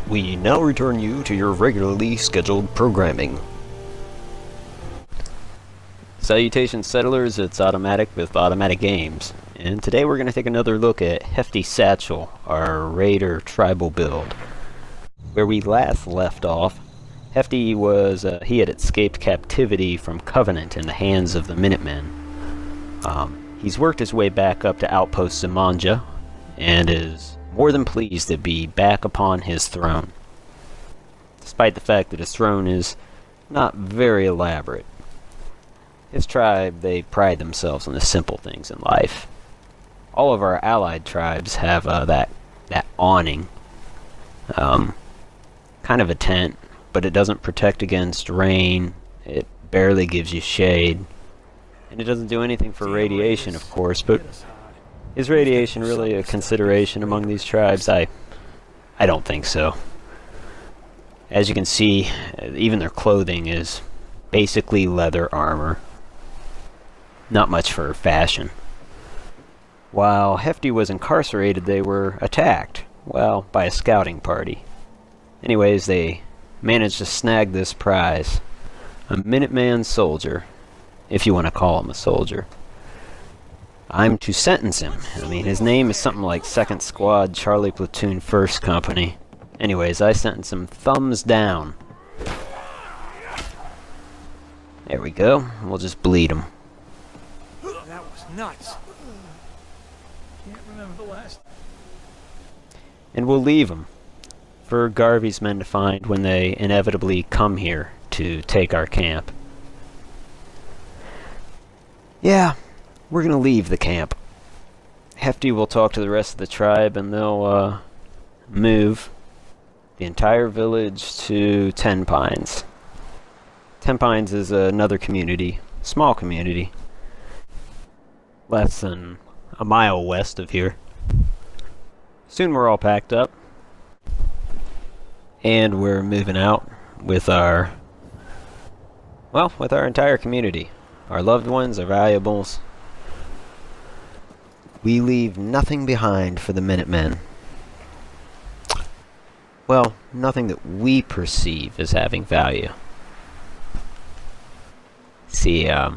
We now return you to your regularly scheduled programming. Salutations settlers, it's Automatic with Automatic Games, and today we're going to take another look at Hefty Satchel, our Raider tribal build. Where we last left off, Hefty was, he had escaped captivity from Covenant in the hands of the Minutemen. He's worked his way back up to Outpost Zemanja, and is more than pleased to be back upon his throne, despite the fact that his throne is not very elaborate. His tribe, they pride themselves on the simple things in life. All of our allied tribes have that awning, kind of a tent, but it doesn't protect against rain, it barely gives you shade, and it doesn't do anything for radiation, of course, but is radiation really a consideration among these tribes? I don't think so. As you can see, even their clothing is basically leather armor. Not much for fashion. While Hefty was incarcerated, they were attacked, well, by a scouting party. Anyways, they managed to snag this prize. A Minuteman soldier, if you want to call him a soldier. I'm to sentence him. I mean, his name is something like 2nd Squad, Charlie Platoon, 1st Company. Anyways, I sentence him thumbs down. There we go. We'll just bleed him. That was nuts. Can't remember the last. And we'll leave him for Garvey's men to find when they inevitably come here to take our camp. Yeah, we're gonna leave the camp. Hefty will talk to the rest of the tribe and they'll move the entire village to Ten Pines. Ten Pines is another community, small community, less than a mile west of here. Soon we're all packed up and we're moving out with our entire community, our loved ones, our valuables. We leave nothing behind for the Minutemen. Well, nothing that we perceive as having value. See, I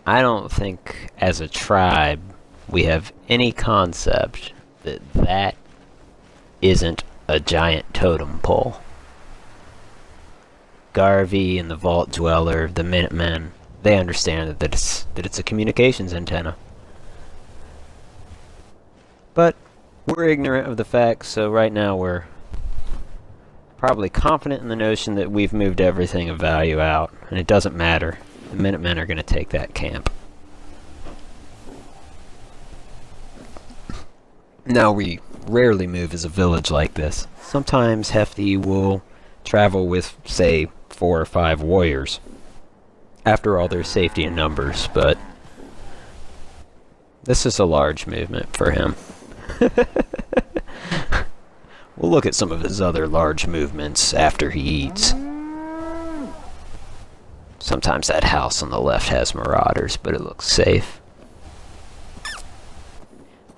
don't think as a tribe we have any concept that that isn't a giant totem pole. Garvey and the Vault Dweller, the Minutemen, they understand that it's a communications antenna. But we're ignorant of the facts, so right now we're probably confident in the notion that we've moved everything of value out, and it doesn't matter. The Minutemen are going to take that camp. Now, we rarely move as a village like this. Sometimes Hefty will travel with, say, 4 or 5 warriors. After all, there's safety in numbers, but this is a large movement for him. We'll look at some of his other large movements after he eats. Sometimes that house on the left has marauders, but it looks safe.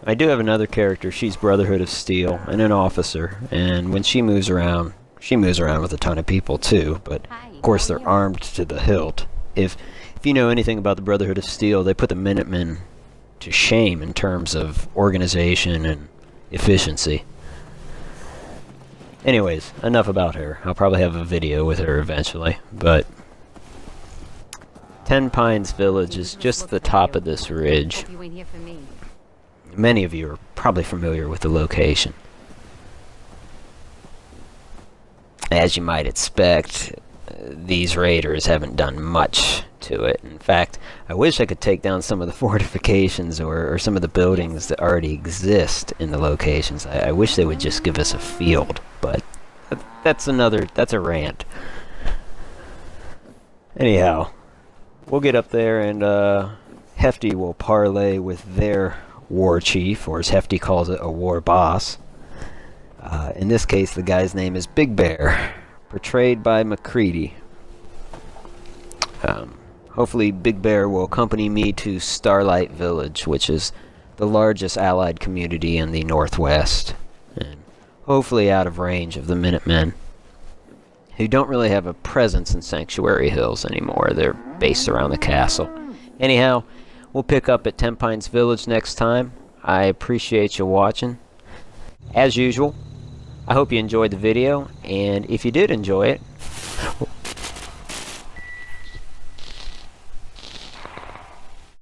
I do have another character. She's Brotherhood of Steel and an officer, and when she moves around with a ton of people too, but of course they're armed to the hilt. If you know anything about the Brotherhood of Steel, they put the Minutemen to shame in terms of organization and efficiency. Anyways, enough about her. I'll probably have a video with her eventually, but Ten Pines Village is just the top of this ridge. Many of you are probably familiar with the location. As you might expect, these raiders haven't done much to it. In fact, I wish I could take down some of the fortifications or some of the buildings that already exist in the locations. I wish they would just give us a field, but that's a rant. Anyhow, we'll get up there and Hefty will parlay with their war chief, or as Hefty calls it, a war boss. In this case, the guy's name is Big Bear, portrayed by McCready. Hopefully Big Bear will accompany me to Starlight Village, which is the largest allied community in the Northwest. And hopefully out of range of the Minutemen, who don't really have a presence in Sanctuary Hills anymore. They're based around the castle. Anyhow, we'll pick up at Ten Pines Village next time. I appreciate you watching. As usual, I hope you enjoyed the video, and if you did enjoy it,